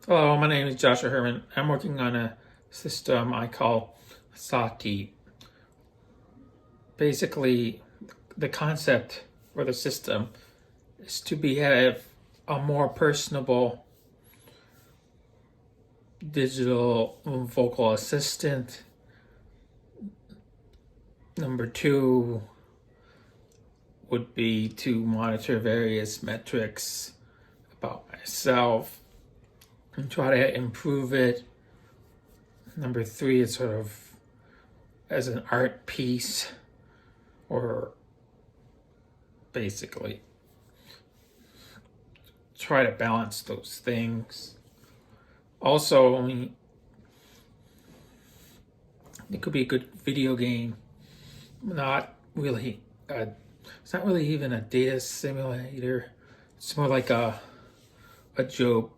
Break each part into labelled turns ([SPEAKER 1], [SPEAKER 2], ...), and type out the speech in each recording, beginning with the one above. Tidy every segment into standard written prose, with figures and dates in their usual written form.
[SPEAKER 1] Hello, my name is Joshua Herman. I'm working on a system I call Saati. Basically, the concept for the system is to have a more personable digital vocal assistant. Number two would be to monitor various metrics about myself and try to improve it. Number three is sort of as an art piece, or basically try to balance those things. Also, it could be a good video game. Not really. It's not really even a data simulator. It's more like a joke,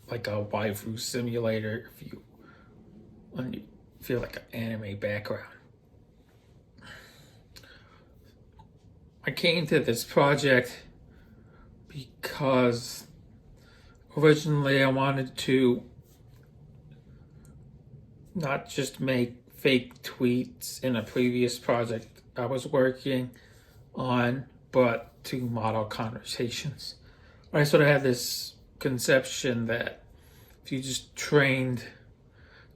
[SPEAKER 1] like a waifu simulator. When you feel like an anime background. I came to this project because originally I wanted to not just make fake tweets in a previous project I was working on, but to model conversations. I sort of had this conception that if you just trained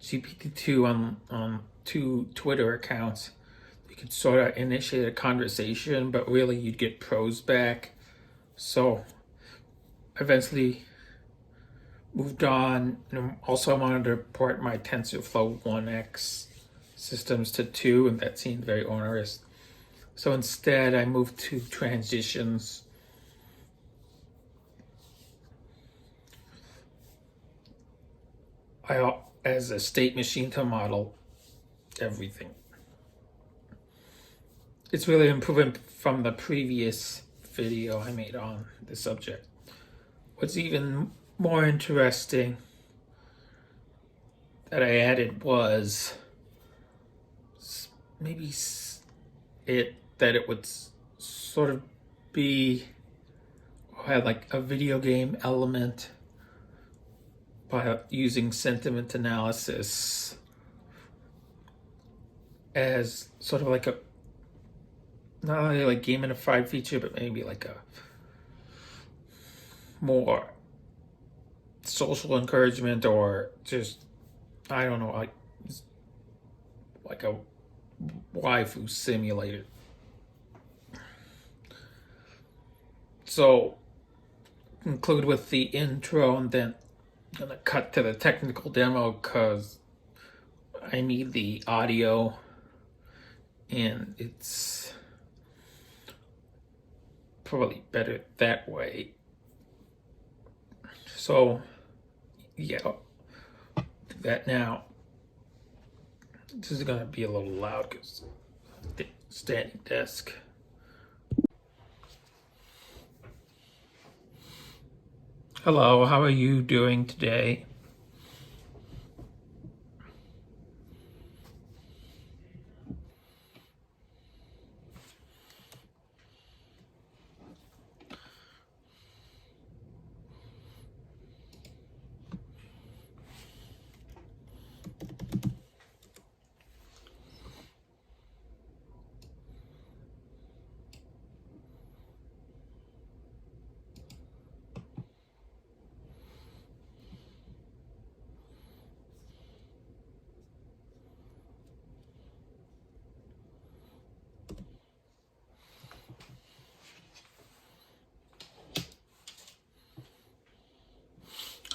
[SPEAKER 1] GPT-2 on two Twitter accounts, you could sort of initiate a conversation, but really you'd get prose back. So eventually moved on, and also I wanted to port my TensorFlow 1x systems to 2, and that seemed very onerous. So instead I moved to transitions. As a state machine to model everything. It's really improving from the previous video I made on the subject. What's even more interesting that I added was maybe that it would sort of be, or have like a video game element by using sentiment analysis as sort of like a, not only like gamified feature, but maybe like a more social encouragement, or just, I don't know, like a waifu simulator. So conclude with the intro, and then I'm gonna cut to the technical demo because I need the audio and it's probably better that way. So yeah, do that now. This is gonna be a little loud because standing desk. Hello, how are you doing today?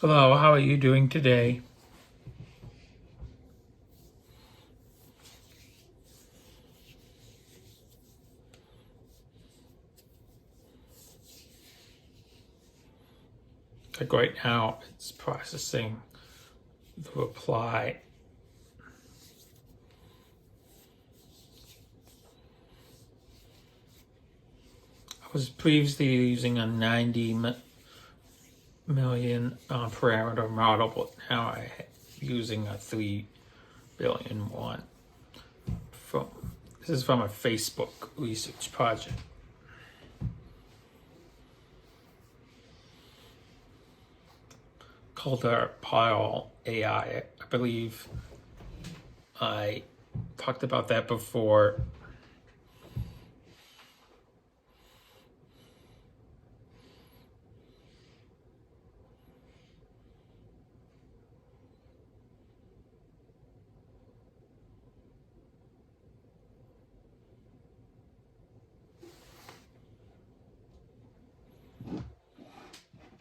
[SPEAKER 1] Hello, how are you doing today? Like right now, it's processing the reply. I was previously using a 90 million parameter model, but now I'm using a 3 billion one. This is from a Facebook research project. called our pile AI. I believe I talked about that before.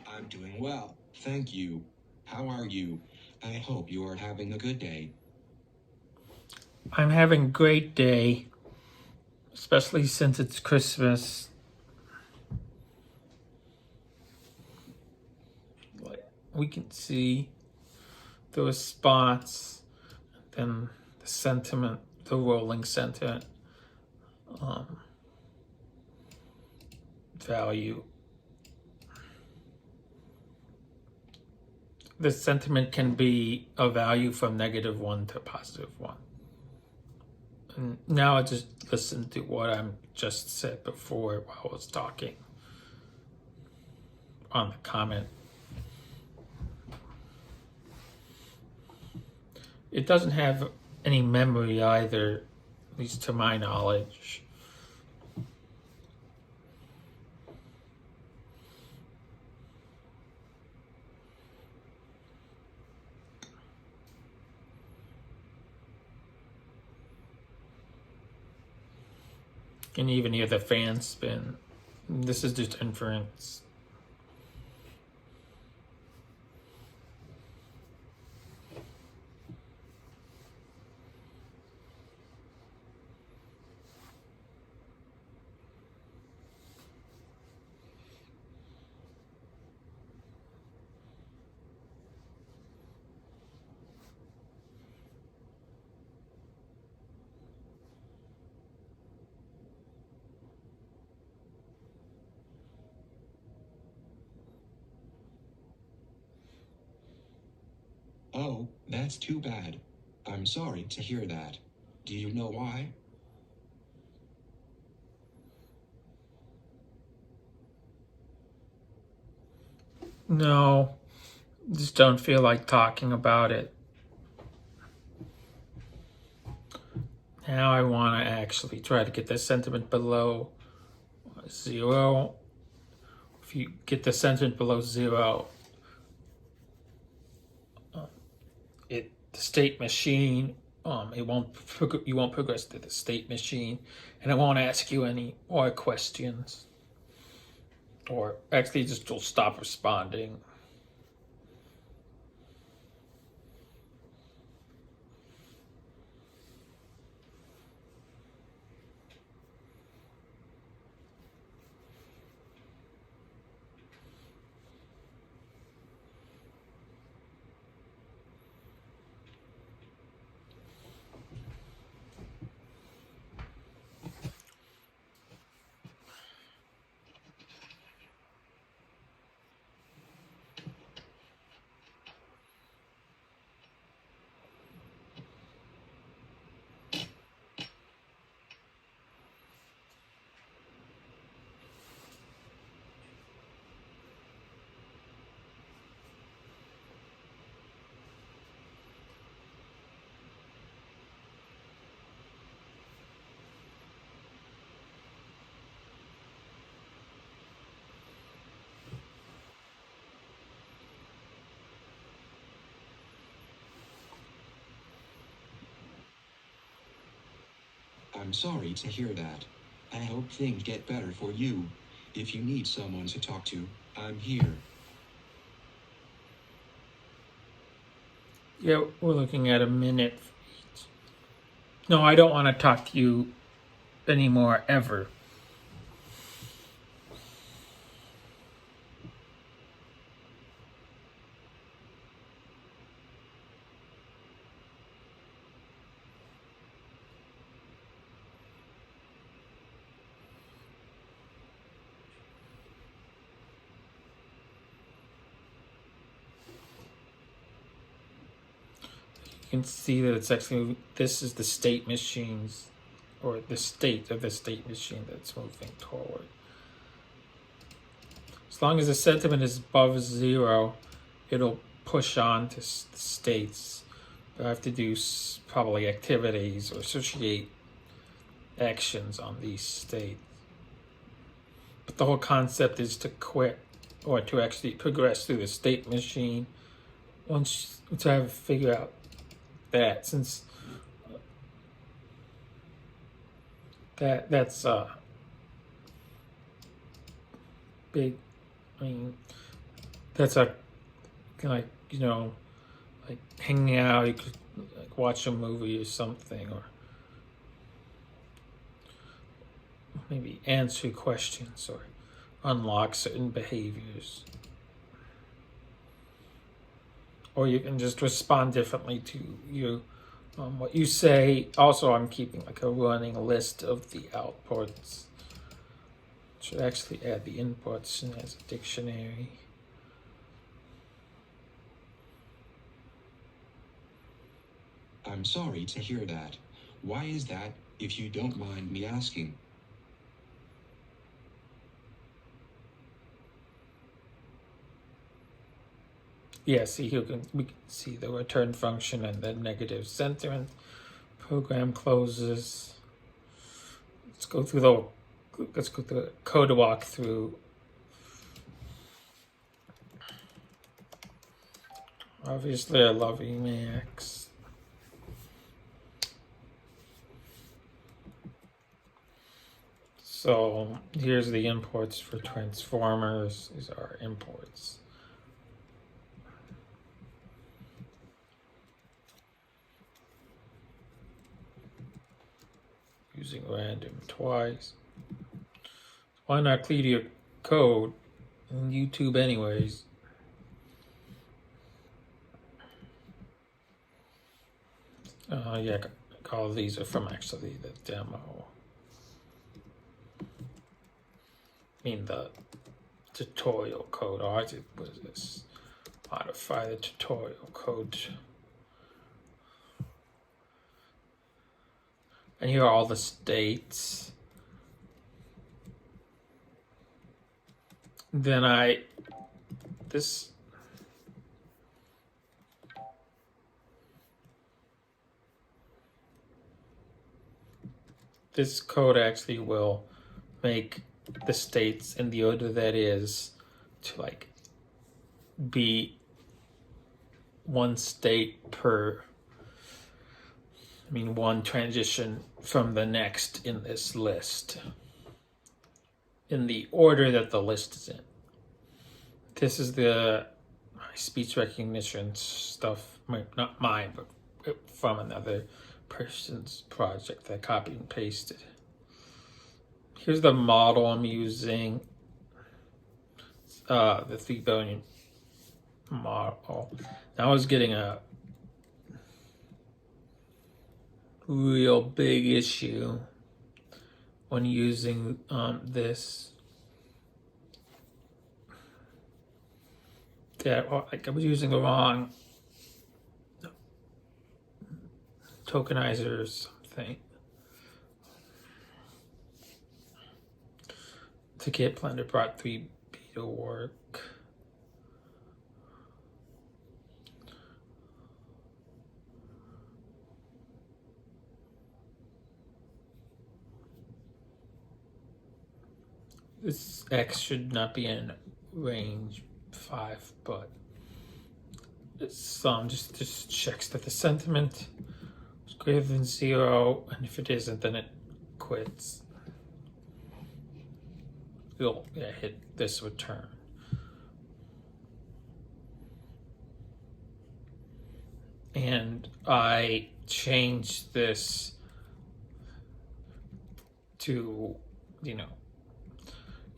[SPEAKER 2] I'm doing well, thank you. How are you? I hope you are having a good day.
[SPEAKER 1] I'm having a great day, especially since it's Christmas. We can see the response, then the sentiment, the rolling sentiment value. The sentiment can be a value from -1 to +1. And now I just listen to what I just said before while I was talking on the comment. It doesn't have any memory either, at least to my knowledge. You can even hear the fan spin. This is just inference.
[SPEAKER 2] Oh, that's too bad. I'm sorry to hear that. Do you know why?
[SPEAKER 1] No, just don't feel like talking about it. Now I want to actually try to get the sentiment below 0. If you get the sentiment below 0, the state machine, you won't progress to the state machine, and it won't ask you any more questions, or actually just will stop responding.
[SPEAKER 2] I'm sorry to hear that. I hope things get better for you. If you need someone to talk to, I'm here.
[SPEAKER 1] Yeah, we're looking at a minute. No, I don't want to talk to you anymore, ever. You can see that it's actually, this is the state machines, or the state of the state machine that's moving forward. As long as the sentiment is above 0, it'll push on to states. But I have to do probably activities or associate actions on these states. But the whole concept is to quit or to actually progress through the state machine. Once I have to figure out that, since that's big. I mean, that's a like like hanging out. You could like watch a movie or something, or maybe answer questions or unlock certain behaviors. Or you can just respond differently to what you say. Also, I'm keeping like a running list of the outputs. Should actually add the inputs as a dictionary.
[SPEAKER 2] I'm sorry to hear that. Why is that, if you don't mind me asking?
[SPEAKER 1] Yeah, see, we can see the return function and the negative sentiment. Program closes. Let's go through the code walkthrough. Obviously, I love Emacs. So here's the imports for transformers. These are imports. Using random twice. Why not clear your code on YouTube anyways? Yeah, all of these are from actually the demo. I mean the tutorial code. All I did was this. Modify the tutorial code. And here are all the states. Then this code actually will make the states in the order that is to like be one state per, one transition from the next in this list, in the order that the list is in. This is the speech recognition stuff, not mine, but from another person's project that I copied and pasted. Here's the model I'm using, the 3 billion model. Now I was getting a real big issue when using this. That I was using the wrong tokenizer or something to get Blender Bot 3B to work. This X should not be in range 5, but it's just checks that the sentiment is greater than 0, and if it isn't, then it quits. You'll hit this return. And I changed this to,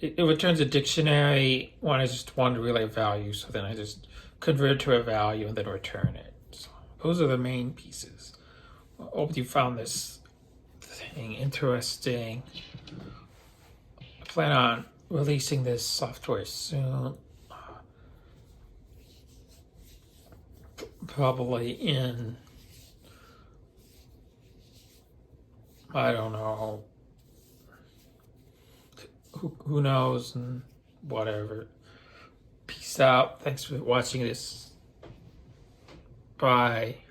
[SPEAKER 1] it returns a dictionary when I just want to relay value, so then I just convert it to a value and then return it. So those are the main pieces. I hope you found this thing interesting. I plan on releasing this software soon. Probably in, I don't know, who knows, and whatever. Peace out. Thanks for watching this Bye.